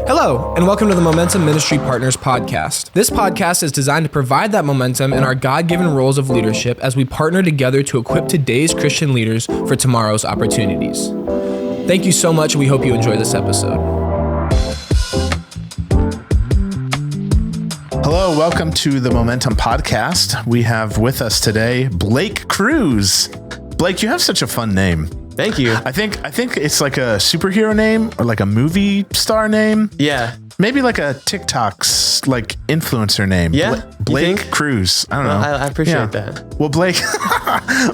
Hello, and welcome to the Momentum Ministry Partners podcast. This podcast is designed to provide that momentum in our God-given roles of leadership as we partner together to equip today's Christian leaders for tomorrow's opportunities. Thank you so much, and we hope you enjoy this episode. Hello, welcome to the Momentum Podcast. We have with us today Blake Cruz. Blake, you have such a fun name. Thank you. I think it's like a superhero name or like a movie star name. Yeah. Maybe like a TikTok's like influencer name. Yeah. Blake Cruz. I don't know. I appreciate that. Well, Blake,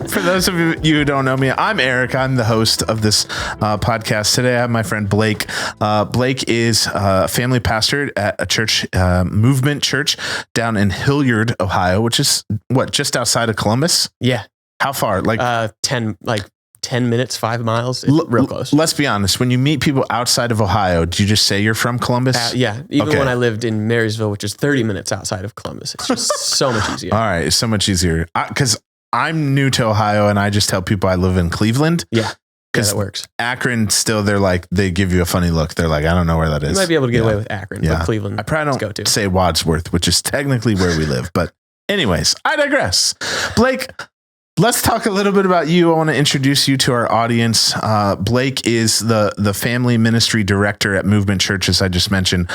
for those of you who don't know me, I'm Eric. I'm the host of this podcast. Today I have my friend Blake. Blake is a family pastor at a church, Movement Church down in Hilliard, Ohio, which is just outside of Columbus? Yeah. How far? 10 minutes, 5 miles. It's real close. Let's be honest. When you meet people outside of Ohio, do you just say you're from Columbus? Yeah. Even when I lived in Marysville, which is 30 minutes outside of Columbus, it's just so much easier. All right. It's so much easier. Because I'm new to Ohio and I just tell people I live in Cleveland. Yeah. That works. Akron, still, they give you a funny look. They're like, I don't know where that is. You might be able to get away with Akron, but Cleveland. I probably don't say Wadsworth, which is technically where we live. But anyways, I digress. Blake, let's talk a little bit about you. I want to introduce you to our audience. Blake is the family ministry director at Movement Church, as I just mentioned.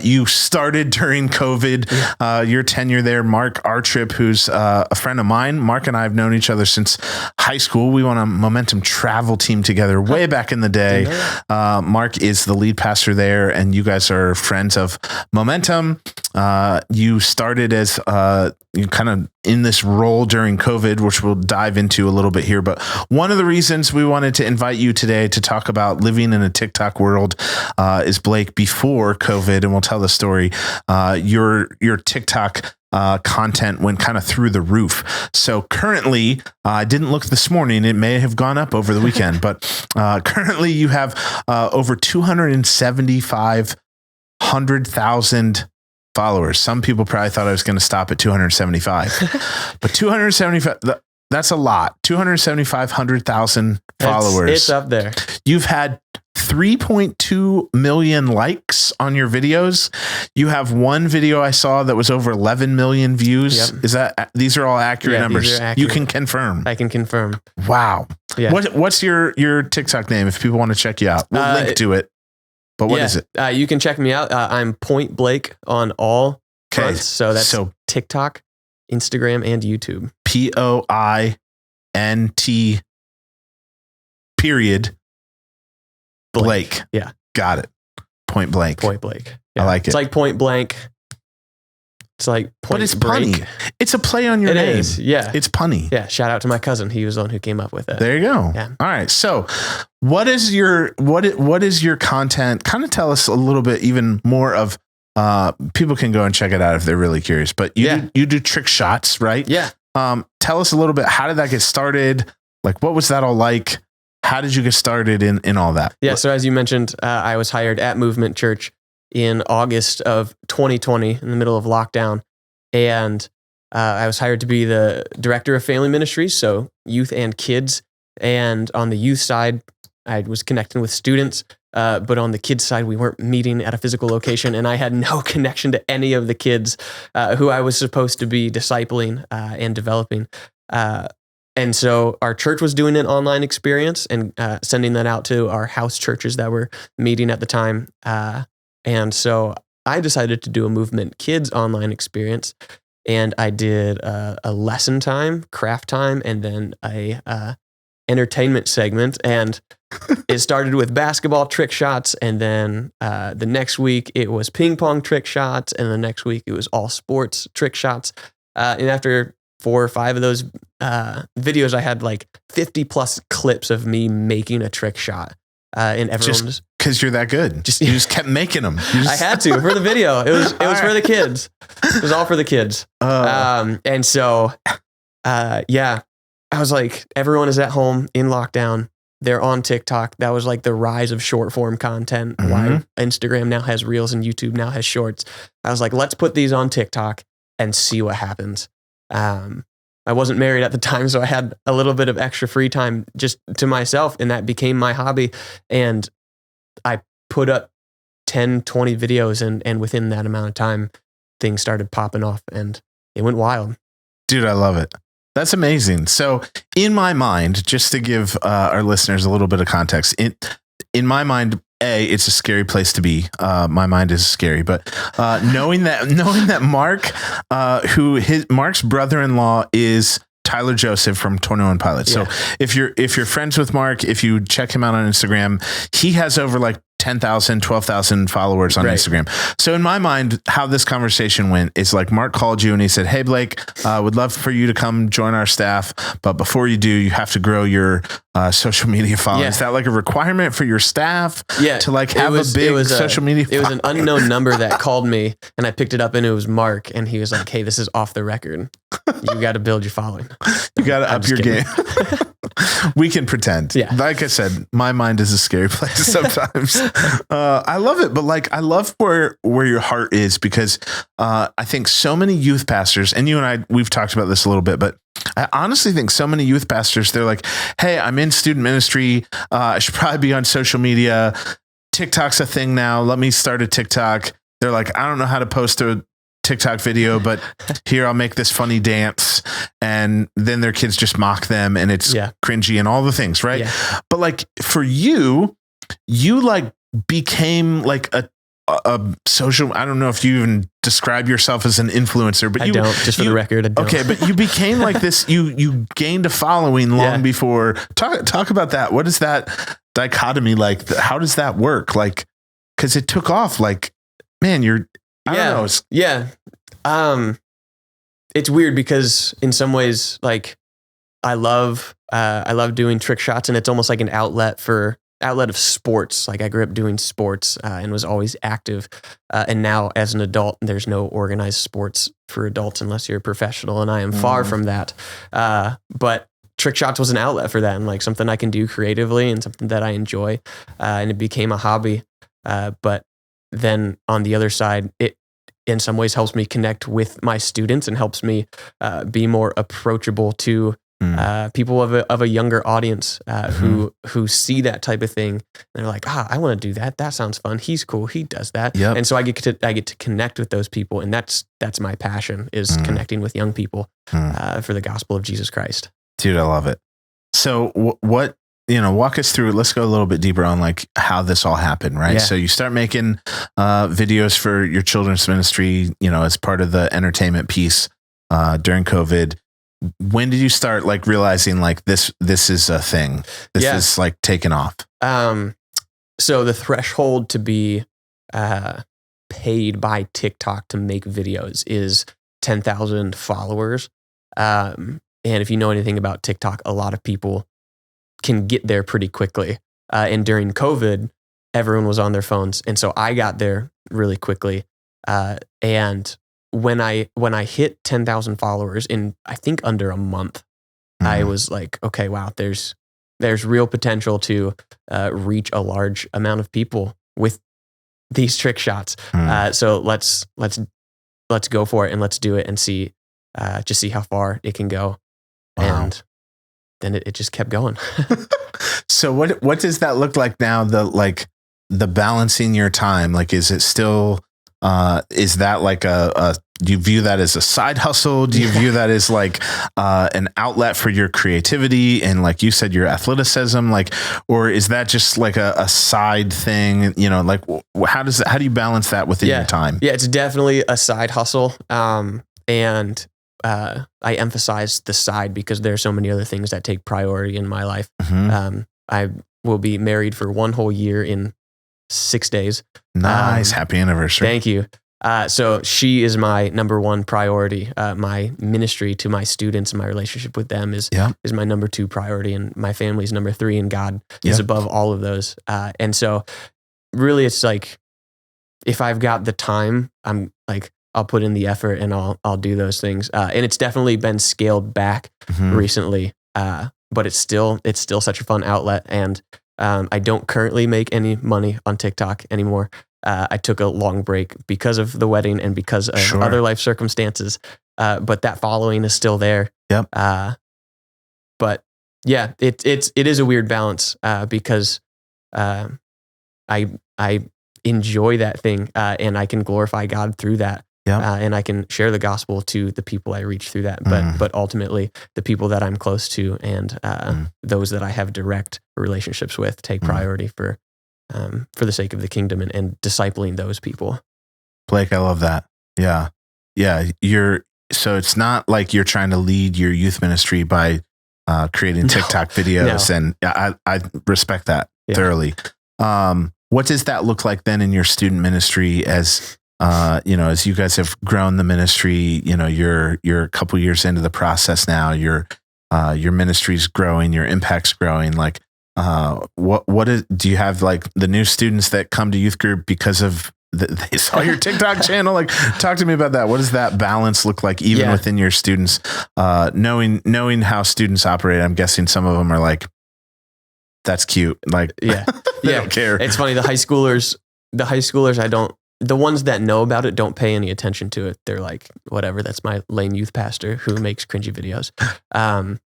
You started during COVID. Your tenure there, Mark Artrip, who's a friend of mine. Mark and I have known each other since high school. We won a Momentum travel team together way back in the day. Mark is the lead pastor there, and you guys are friends of Momentum. You started as you kind of in this role during COVID, which we'll dive into a little bit here. But one of the reasons we wanted to invite you today to talk about living in a TikTok world is, Blake, before COVID, and we'll tell the story, your TikTok content went kind of through the roof. So currently, I didn't look this morning. It may have gone up over the weekend, but currently you have over 275,000 followers. Some people probably thought I was going to stop at 275, but 275, that's a lot. 275,000 followers. It's up there. You've had 3.2 million likes on your videos. You have one video I saw that was over 11 million views. Yep. These are all accurate numbers? These are accurate. You can confirm. I can confirm. Wow. Yeah. What's your TikTok name if people want to check you out? We'll link to it. But what is it? You can check me out. I'm Point Blake on all fronts. So that's TikTok, Instagram, and YouTube. POINT period Blake. Yeah. Got it. Point Blank. Point Blake. Yeah. I like it. It's like Point Blank. It's like Point But it's Break. punny. It's a play on your name. It is. Yeah. It's punny. Yeah. Shout out to my cousin. He was the one who came up with it. There you go. Yeah. All right. So what is your content? Kind of tell us a little bit even more of people can go and check it out if they're really curious. But you do trick shots, right? Yeah. Tell us a little bit. How did that get started? Like, what was that all like? How did you get started in all that? Yeah. So as you mentioned, I was hired at Movement Church in August of 2020 in the middle of lockdown. And I was hired to be the director of family ministries, so youth and kids. And on the youth side, I was connecting with students. But on the kids side, we weren't meeting at a physical location. And I had no connection to any of the kids who I was supposed to be discipling and developing. And so our church was doing an online experience and sending that out to our house churches that were meeting at the time. And so I decided to do a Movement Kids online experience. And I did a lesson time, craft time, and then a entertainment segment. And it started with basketball trick shots. And then the next week it was ping pong trick shots. And the next week it was all sports trick shots. And after 4 or 5 of those videos, I had like 50 plus clips of me making a trick shot. And everyone just because you're that good. You just kept making them. I had to for the video. It was for the kids. It was all for the kids. And so, I was like, everyone is at home in lockdown. They're on TikTok. That was like the rise of short form content. Mm-hmm. Why Instagram now has Reels and YouTube now has Shorts. I was like, let's put these on TikTok and see what happens. I wasn't married at the time, so I had a little bit of extra free time just to myself, and that became my hobby. And I put up 10, 20 videos. And within that amount of time, things started popping off and it went wild. Dude, I love it. That's amazing. So in my mind, just to give our listeners a little bit of context, in my mind, it's a scary place to be. My mind is scary, but knowing that Mark, Mark's brother-in-law is Tyler Joseph from 21 Pilots. Yeah. So if you're friends with Mark, if you check him out on Instagram, he has over like 10,000, 12,000 followers on Instagram. So in my mind, how this conversation went is like Mark called you and he said, "Hey Blake, would love for you to come join our staff. But before you do, you have to grow your social media following." Yeah. Is that like a requirement for your staff to like have a big social media It was an unknown number that called me and I picked it up and it was Mark and he was like, "Hey, this is off the record. You got to build your following. You got to up your game." We can pretend. Yeah. Like I said, my mind is a scary place sometimes. I love it, but like I love where your heart is because I think so many youth pastors, and you and I, we've talked about this a little bit, but I honestly think so many youth pastors, they're like, "Hey, I'm in student ministry. I should probably be on social media. TikTok's a thing now. Let me start a TikTok." They're like, "I don't know how to post a TikTok video, but here I'll make this funny dance," and then their kids just mock them and it's cringy and all the things, right? Yeah. But like for you like became like a social, I don't know if you even describe yourself as an influencer, but I don't, just for the record. I don't. Okay, but you became like this, you gained a following long before. Talk about that. What is that dichotomy like? How does that work? Like, cause it took off like, man, I don't know. It's weird because in some ways, like I love doing trick shots and it's almost like an outlet of sports. Like I grew up doing sports and was always active. And now as an adult, there's no organized sports for adults unless you're a professional. And I am far from that. But trick shots was an outlet for that and like something I can do creatively and something that I enjoy. And it became a hobby. But then on the other side, it in some ways helps me connect with my students and helps me be more approachable to people of a younger audience who see that type of thing. And they're like, I want to do that. That sounds fun. He's cool. He does that. Yep. And so I get to connect with those people, and that's my passion is connecting with young people for the gospel of Jesus Christ. Dude, I love it. So what? Walk us through. Let's go a little bit deeper on like how this all happened, right? Yeah. So you start making videos for your children's ministry, as part of the entertainment piece during COVID. When did you start like realizing like this is a thing? This is like taking off. So the threshold to be paid by TikTok to make videos is 10,000 followers. And if you know anything about TikTok, a lot of people can get there pretty quickly. And during COVID, everyone was on their phones. And so I got there really quickly. And when I hit 10,000 followers in, I think under a month, I was like, okay, wow, there's real potential to reach a large amount of people with these trick shots. So let's go for it and let's do it and see how far it can go. Wow. And then it just kept going. So what does that look like now? The balancing your time, like, is it still, is that like do you view that as a side hustle? Do you view that as like an outlet for your creativity and like you said, your athleticism, like, or is that just like a side thing? Like how do you balance that within your time? Yeah, it's definitely a side hustle. And I emphasize the side because there are so many other things that take priority in my life. I will be married for 1 whole year in 6 days. Nice. Happy anniversary. Thank you. So she is my number one priority. My ministry to my students and my relationship with them is my number 2 priority, and my family is number 3, and God is above all of those. And so really it's like, if I've got the time, I'm like, I'll put in the effort and I'll do those things. And it's definitely been scaled back recently. But it's still such a fun outlet. And I don't currently make any money on TikTok anymore. I took a long break because of the wedding and because of other life circumstances. But that following is still there. Yep. But yeah, it is a weird balance because I enjoy that thing, and I can glorify God through that. Yeah. And I can share the gospel to the people I reach through that. But ultimately, the people that I'm close to and those that I have direct relationships with take priority for the sake of the kingdom and discipling those people. Blake, I love that. Yeah. Yeah. So it's not like you're trying to lead your youth ministry by creating TikTok videos. No. And I respect that thoroughly. What does that look like then in your student ministry as you guys have grown the ministry, you're a couple years into the process now, your ministry's growing, your impact's growing. Like, do you have like the new students that come to youth group because of they saw your TikTok channel? Like, talk to me about that. What does that balance look like even within your students? Knowing how students operate, I'm guessing some of them are like, that's cute. Like, they don't care. It's funny. The high schoolers, the ones that know about it don't pay any attention to it. They're like, whatever, that's my lame youth pastor who makes cringy videos. And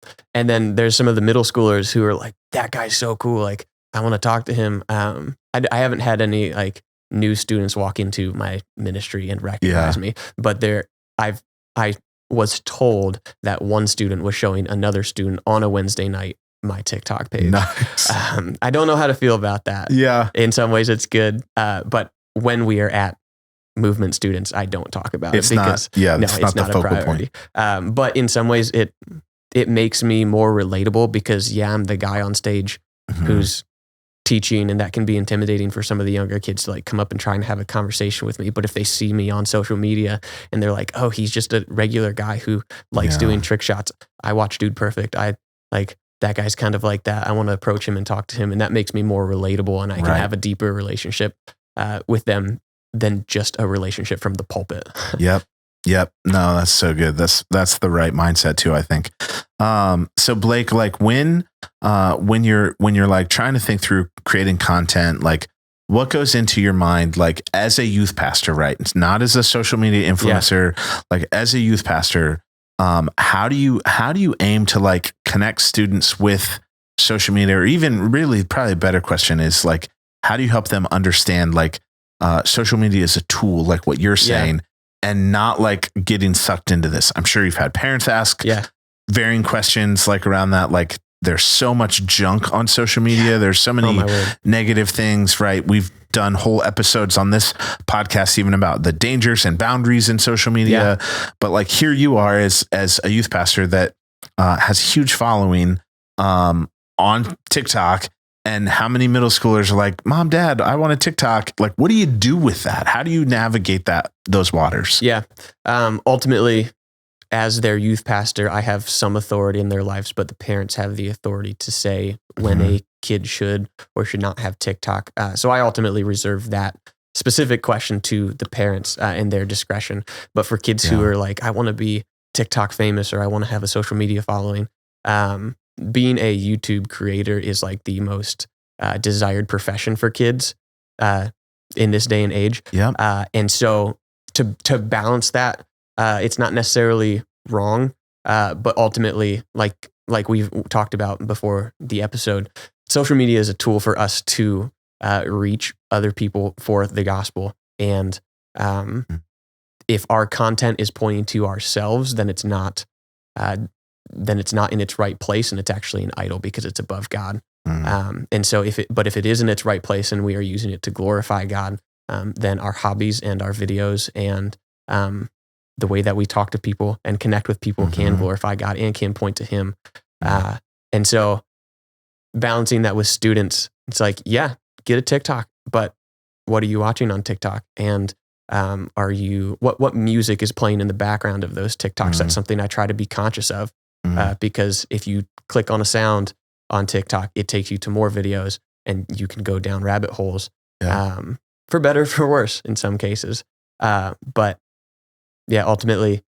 then there's some of the middle schoolers who are like, that guy's so cool. Like, I want to talk to him. I haven't had any like new students walk into my ministry and recognize me, but I was told that one student was showing another student on a Wednesday night my TikTok page. Nice. I don't know how to feel about that. Yeah. In some ways it's good. But when we are at movement students, I don't talk about it because it's not a priority. But in some ways it makes me more relatable because I'm the guy on stage who's teaching, and that can be intimidating for some of the younger kids to like come up and try and have a conversation with me. But if they see me on social media and they're like, oh, he's just a regular guy who likes doing trick shots. I watch Dude Perfect. I like that guy's kind of like that. I want to approach him and talk to him, and that makes me more relatable, and I can have a deeper relationship with them than just a relationship from the pulpit. Yep. No, that's so good. That's the right mindset too, I think. So Blake, like when you're like trying to think through creating content, like what goes into your mind, like as a youth pastor, right? It's not as a social media influencer, like as a youth pastor, how do you aim to like connect students with social media, or even really probably a better question is like, how do you help them understand like social media is a tool, like what you're saying, and not like getting sucked into this? I'm sure you've had parents ask varying questions like around that. Like there's so much junk on social media. There's so many negative things, right? We've done whole episodes on this podcast, even about the dangers and boundaries in social media. But like here you are as a youth pastor that has a huge following on TikTok. And how many middle schoolers are like, Mom, Dad, I want a TikTok. Like, what do you do with that? How do you navigate those waters? Yeah. Ultimately, as their youth pastor, I have some authority in their lives, but the parents have the authority to say when a kid should or should not have TikTok. So I ultimately reserve that specific question to the parents and their discretion. But for kids who are like, I want to be TikTok famous, or I want to have a social media following, being a YouTube creator is like the most desired profession for kids in this day and age. And so to balance that, it's not necessarily wrong, but ultimately, like we've talked about before the episode, social media is a tool for us to reach other people for the gospel. And if our content is pointing to ourselves, then it's not in its right place, and it's actually an idol because it's above God. And so if it is in its right place and we are using it to glorify God, then our hobbies and our videos and the way that we talk to people and connect with people can glorify God and can point to Him. And so balancing that with students, it's like, get a TikTok, but what are you watching on TikTok? And what music is playing in the background of those TikToks? That's something I try to be conscious of. Because if you click on a sound on TikTok, it takes you to more videos and you can go down rabbit holes, for better, for worse in some cases. But ultimately,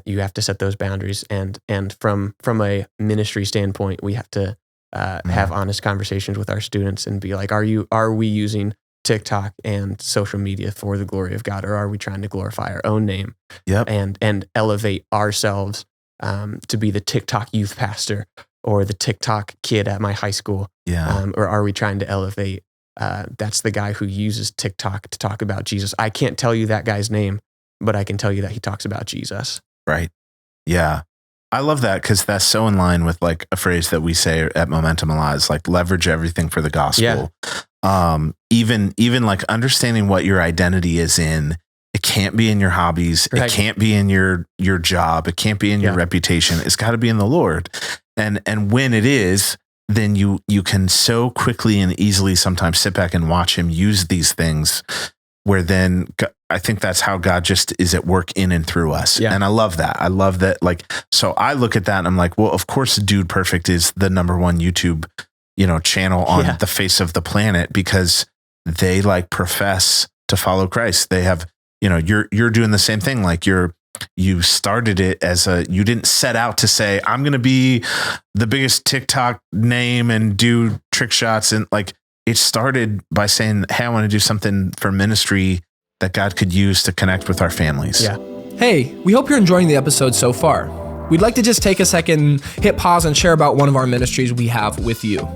you have to set those boundaries, and from a ministry standpoint, we have to have honest conversations with our students and be like, are we using TikTok and social media for the glory of God, or are we trying to glorify our own name and elevate ourselves to be the TikTok youth pastor or the TikTok kid at my high school? Or are we trying to elevate that's the guy who uses TikTok to talk about Jesus. I can't tell you that guy's name, but I can tell you that he talks about Jesus. Right. Yeah. I love that because that's so in line with like a phrase that we say at Momentum a lot is like leverage everything for the gospel. Yeah. Even like understanding what your identity is in. It can't be in your hobbies. Right. It can't be in your job. It can't be in your reputation. It's got to be in the Lord. And when it is, then you can so quickly and easily sometimes sit back and watch him use these things where then I think that's how God just is at work in and through us. Yeah. And I love that. I love that. Like, so I look at that and I'm like, well, of course, Dude Perfect is the #1 YouTube, channel on the face of the planet because they like profess to follow Christ. They have, you're doing the same thing. Like you started it as you didn't set out to say, I'm going to be the biggest TikTok name and do trick shots. And like, it started by saying, hey, I want to do something for ministry that God could use to connect with our families. Yeah. Hey, we hope you're enjoying the episode so far. We'd like to just take a second, hit pause and share about one of our ministries we have with you.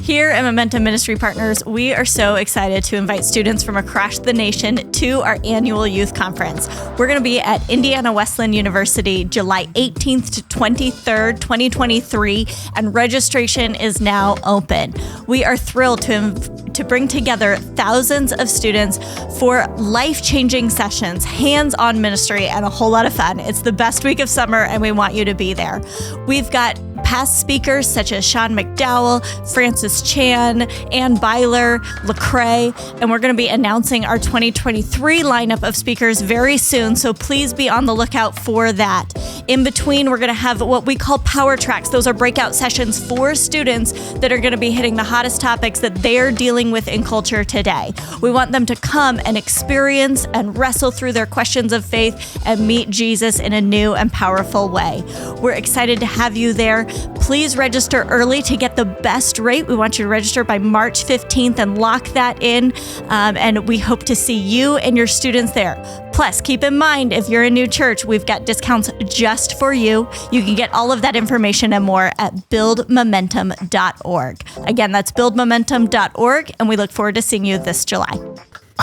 Here at Momentum Ministry Partners, we are so excited to invite students from across the nation to our annual youth conference. We're going to be at Indiana Wesleyan University, July 18th to 23rd, 2023, and registration is now open. We are thrilled to bring together thousands of students for life-changing sessions, hands-on ministry, and a whole lot of fun. It's the best week of summer, and we want you to be there. We've got past speakers such as Sean McDowell, Francis Chan, Ann Byler, Lecrae, and we're going to be announcing our 2023 lineup of speakers very soon, so please be on the lookout for that. In between, we're going to have what we call power tracks. Those are breakout sessions for students that are going to be hitting the hottest topics that they're dealing with in culture today. We want them to come and experience and wrestle through their questions of faith and meet Jesus in a new and powerful way. We're excited to have you there. Please register early to get the best rate. We want you to register by March 15th and lock that in. And we hope to see you and your students there. Plus, keep in mind, if you're a new church, we've got discounts just for you. You can get all of that information and more at buildmomentum.org. Again, that's buildmomentum.org, and we look forward to seeing you this July.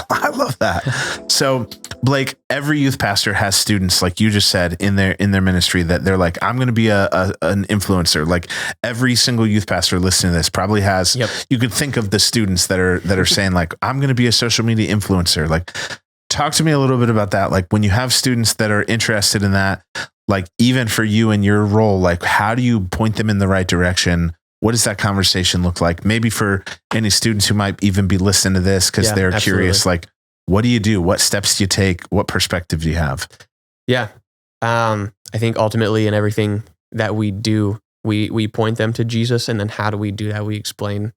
I love that. So, Blake, every youth pastor has students, like you just said, in their ministry that they're like, I'm going to be an influencer. Like every single youth pastor listening to this probably has. Yep. You could think of the students that are saying like, I'm going to be a social media influencer. Like, talk to me a little bit about that. Like when you have students that are interested in that, like even for you and your role, like how do you point them in the right direction? What does that conversation look like? Maybe for any students who might even be listening to this because they're curious, like, what do you do? What steps do you take? What perspective do you have? Yeah. I think ultimately in everything that we do, we point them to Jesus. And then how do we do that? We explain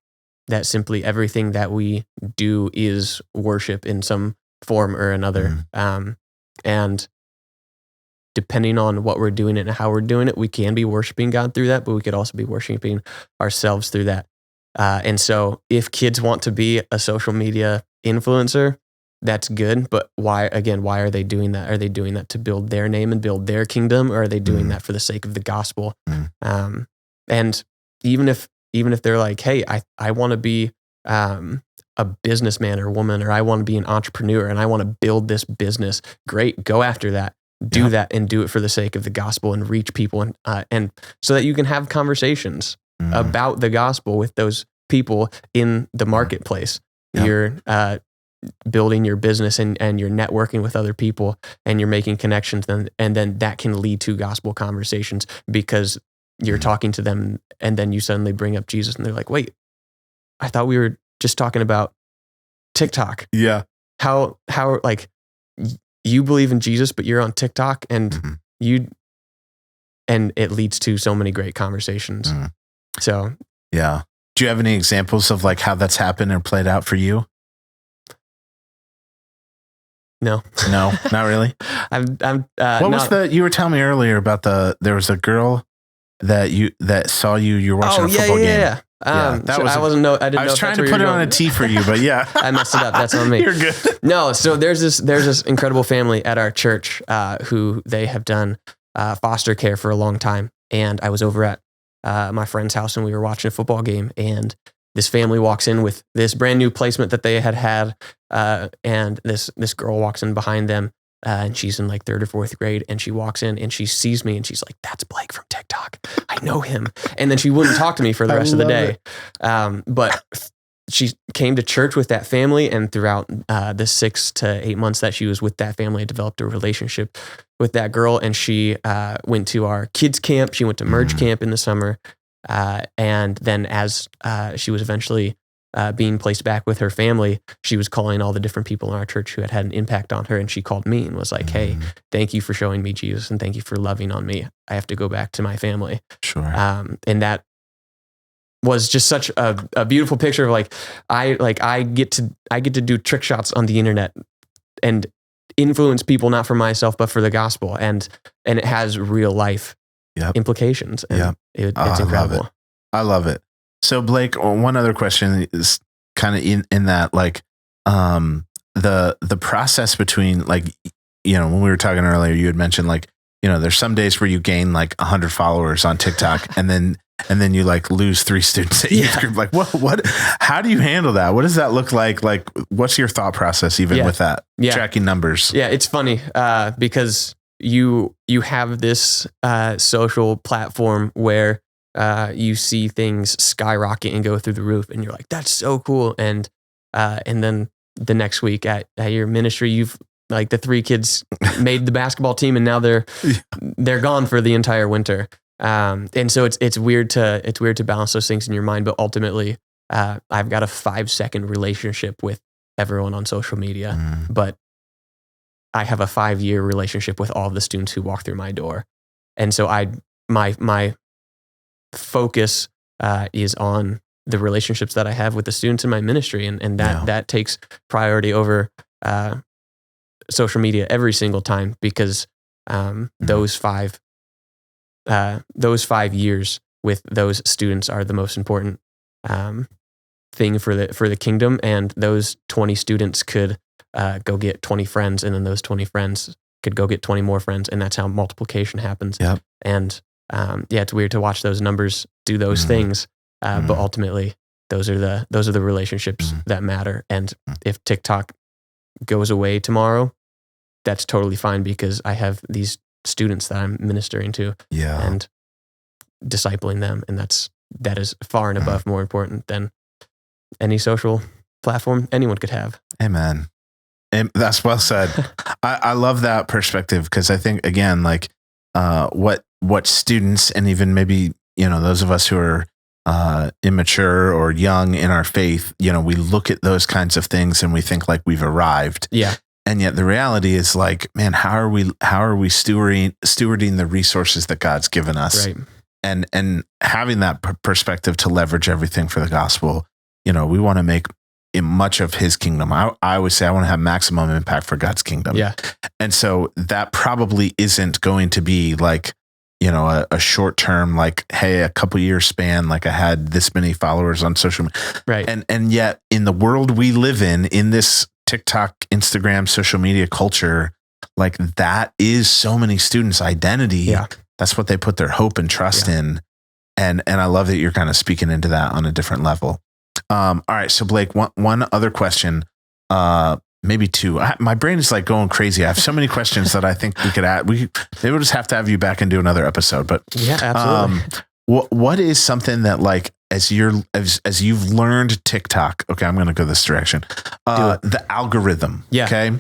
that simply everything that we do is worship in some form or another. And depending on what we're doing and how we're doing it, we can be worshiping God through that, but we could also be worshiping ourselves through that. And so if kids want to be a social media influencer, that's good. But why are they doing that? Are they doing that to build their name and build their kingdom? Or are they doing that for the sake of the gospel? And even if they're like, hey, I want to be a businessman or woman, or I want to be an entrepreneur and I want to build this business, great, go after that. Do that and do it for the sake of the gospel and reach people and so that you can have conversations about the gospel with those people in the marketplace. You're building your business and you're networking with other people and you're making connections and then that can lead to gospel conversations because you're talking to them and then you suddenly bring up Jesus and they're like, wait, I thought we were just talking about TikTok. Yeah. How like you believe in Jesus, but you're on TikTok and and it leads to so many great conversations. So, yeah. Do you have any examples of like how that's happened or played out for you? No, not really. What was you were telling me earlier about there was a girl that saw you were watching a football game. Yeah. I didn't know. I was trying to put it on a tee for you, but yeah. I messed it up. That's on me. You're good. No, so there's this incredible family at our church who they have done foster care for a long time. And I was over at my friend's house and we were watching a football game and this family walks in with this brand new placement that they had, and this girl walks in behind them, and she's in like 3rd or 4th grade, and she walks in and she sees me and she's like, "That's Blake from TikTok. I know him." And then she wouldn't talk to me for the rest of the day. But she came to church with that family, and throughout the 6 to 8 months that she was with that family, developed a relationship with that girl. And she went to our kids camp. She went to Merge camp in the summer. And then as she was eventually being placed back with her family, she was calling all the different people in our church who had an impact on her. And she called me and was like, "Hey, thank you for showing me Jesus, and thank you for loving on me. I have to go back to my family." Sure. And that was just such a beautiful picture of like I get to do trick shots on the internet and influence people, not for myself, but for the gospel. And it has real life implications. And it's incredible. I love it. So Blake, one other question is kind of in that, like, the process between, like, you know, when we were talking earlier, you had mentioned, like, you know, there's some days where you gain like 100 followers on TikTok and then you like lose 3 students at youth group. Like what, how do you handle that? What does that look like? Like, what's your thought process even with that tracking numbers? Yeah. It's funny, because you have this, social platform where, you see things skyrocket and go through the roof, and you're like, "That's so cool." And then the next week at your ministry, you've like the 3 kids made the basketball team, and now they're gone for the entire winter. And so it's weird to balance those things in your mind. But ultimately, I've got a 5-second relationship with everyone on social media, but I have a 5-year relationship with all of the students who walk through my door. And so my focus is on the relationships that I have with the students in my ministry, and that takes priority over social media every single time, because those 5 years with those students are the most important thing for the kingdom. And those 20 students could go get 20 friends, and then those 20 friends could go get 20 more friends, and that's how multiplication happens. Yep. And it's weird to watch those numbers do those things, but ultimately those are the relationships that matter. And if TikTok goes away tomorrow, that's totally fine, because I have these students that I'm ministering to and discipling them, and that is far and above more important than any social platform anyone could have. Amen. And that's well said. I love that perspective, because I think, again, like what students, and even maybe, you know, those of us who are immature or young in our faith, you know, we look at those kinds of things and we think like we've arrived. Yeah. And yet the reality is, like, man, how are we stewarding the resources that God's given us? Right. And having that perspective to leverage everything for the gospel. You know, we want to make much of his kingdom. I would say I want to have maximum impact for God's kingdom. Yeah. And so that probably isn't going to be like, you know, a short term, like, hey, a couple years span, like I had this many followers on social media. Right. And yet in the world we live in this TikTok, Instagram, social media culture, like, that is so many students' identity. Yeah. That's what they put their hope and trust in. And I love that you're kind of speaking into that on a different level. All right. So Blake, one other question, maybe 2. My brain is like going crazy. I have so many questions that I think we could add. Maybe we'll just have to have you back and do another episode, but yeah, absolutely. What is something that, like, as you've learned TikTok, okay, I'm going to go this direction, the algorithm. Yeah. Okay.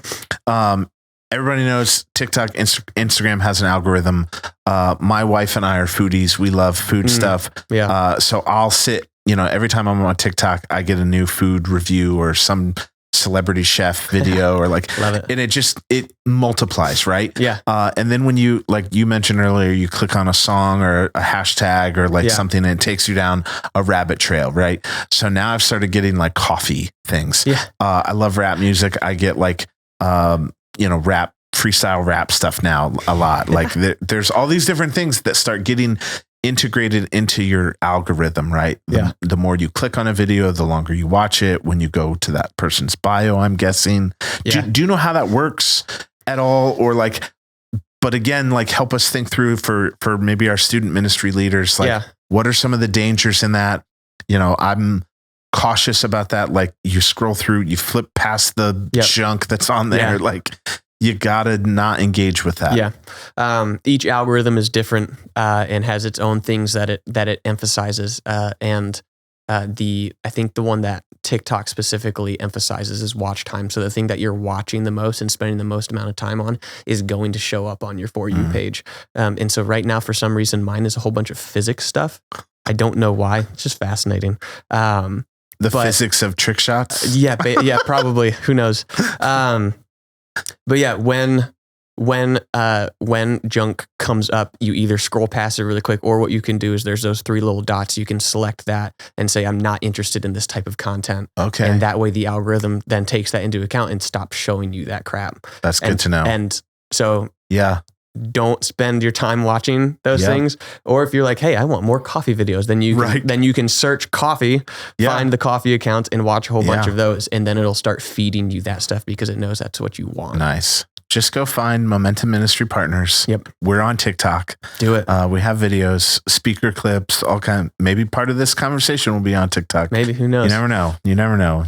Everybody knows TikTok, Instagram has an algorithm. My wife and I are foodies. We love food stuff. Yeah. So I'll sit, you know, every time I'm on TikTok, I get a new food review or some celebrity chef video or like, love it. And it multiplies, right? Yeah. And then when you, like you mentioned earlier, you click on a song or a hashtag or like something, and it takes you down a rabbit trail, right? So now I've started getting like coffee things. Yeah. I love rap music. I get like, you know, freestyle rap stuff now a lot. Like there's all these different things that start getting integrated into your algorithm, right? The more you click on a video, the longer you watch it. When you go to that person's bio, I'm guessing. Yeah. Do you know how that works at all? Or like, but again, like, help us think through for maybe our student ministry leaders, like, what are some of the dangers in that? You know, I'm cautious about that. Like you scroll through, you flip past the junk that's on there. Yeah. Like you gotta not engage with that. Yeah. Each algorithm is different and has its own things that it emphasizes. I think the one that TikTok specifically emphasizes is watch time. So the thing that you're watching the most and spending the most amount of time on is going to show up on your For You page. And so right now, for some reason, mine is a whole bunch of physics stuff. I don't know why. It's just fascinating. Physics of trick shots. Yeah, probably. Who knows? But yeah, when junk comes up, you either scroll past it really quick, or what you can do is there's those 3 little dots. You can select that and say, I'm not interested in this type of content. Okay. And that way the algorithm then takes that into account and stops showing you that crap. That's good to know. And so yeah, don't spend your time watching those things. Or if you're like, hey, I want more coffee videos, then you can search coffee, find the coffee accounts and watch a whole bunch of those. And then it'll start feeding you that stuff because it knows that's what you want. Nice. Just go find Momentum Ministry Partners. Yep. We're on TikTok. Do it. We have videos, speaker clips, all kind. Maybe part of this conversation will be on TikTok. Maybe, who knows? You never know.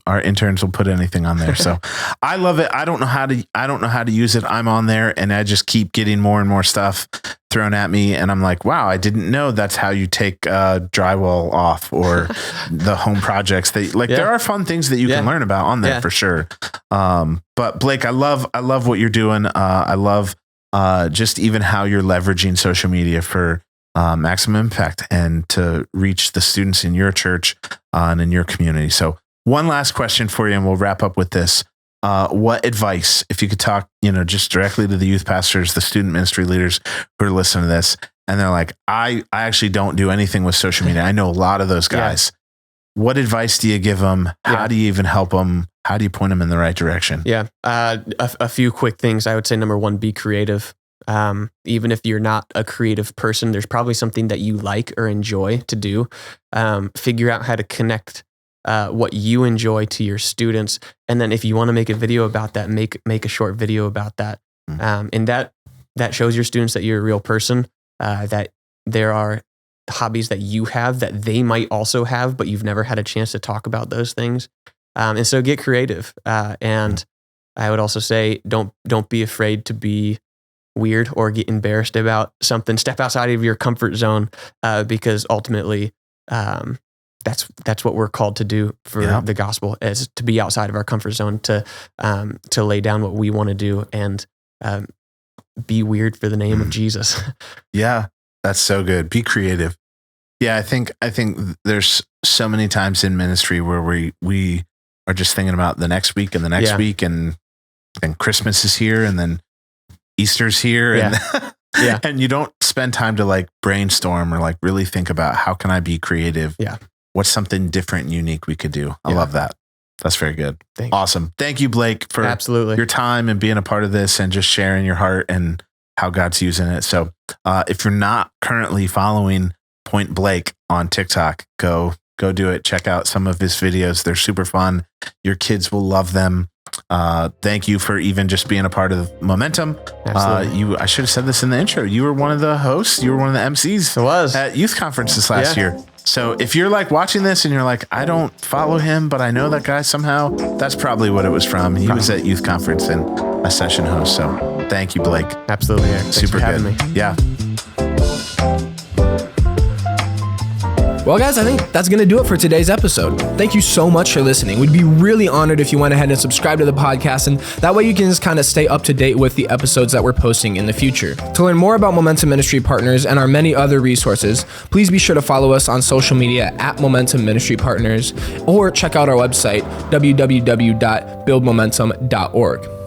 Our interns will put anything on there. So I love it. I don't know how to use it. I'm on there and I just keep getting more and more stuff thrown at me. And I'm like, wow, I didn't know that's how you take drywall off or the home projects. There are fun things that you can learn about on there for sure. But Blake, I love what you're doing. I love just even how you're leveraging social media for maximum impact and to reach the students in your church and in your community. So one last question for you, and we'll wrap up with this. What advice, if you could talk, just directly to the youth pastors, the student ministry leaders who are listening to this, and they're like, I actually don't do anything with social media. I know a lot of those guys. Yeah. What advice do you give them? How do you even help them? How do you point them in the right direction? Yeah. A few quick things. I would say number one, be creative. Even if you're not a creative person, there's probably something that you like or enjoy to do. Figure out how to connect what you enjoy to your students. And then if you want to make a video about that, make a short video about that. And that shows your students that you're a real person, that there are hobbies that you have that they might also have, but you've never had a chance to talk about those things. And so get creative. And I would also say, don't be afraid to be weird or get embarrassed about something. Step outside of your comfort zone, because ultimately, that's what we're called to do for the gospel, is to be outside of our comfort zone, to lay down what we want to do and be weird for the name of Jesus. Yeah, that's so good. Be creative. Yeah, I think there's so many times in ministry where we are just thinking about the next week and the next week, and then Christmas is here, and then Easter's here, and and you don't spend time to like brainstorm or like really think about how can I be creative. Yeah. What's something different and unique we could do? I love that. That's very good. Thanks. Awesome. Thank you, Blake, for your time and being a part of this and just sharing your heart and how God's using it. So if you're not currently following Point Blake on TikTok, go do it. Check out some of his videos. They're super fun. Your kids will love them. Thank you for even just being a part of Momentum. I should have said this in the intro. You were one of the hosts. You were one of the MCs at youth conferences last year. So if you're like watching this and you're like, I don't follow him, but I know that guy somehow, that's probably what it was from. He was at youth conference and a session host. So thank you, Blake. Absolutely. Thanks super for having good. Me. Yeah. Well, guys, I think that's going to do it for today's episode. Thank you so much for listening. We'd be really honored if you went ahead and subscribe to the podcast, and that way you can just kind of stay up to date with the episodes that we're posting in the future. To learn more about Momentum Ministry Partners and our many other resources, please be sure to follow us on social media at Momentum Ministry Partners, or check out our website, www.buildmomentum.org.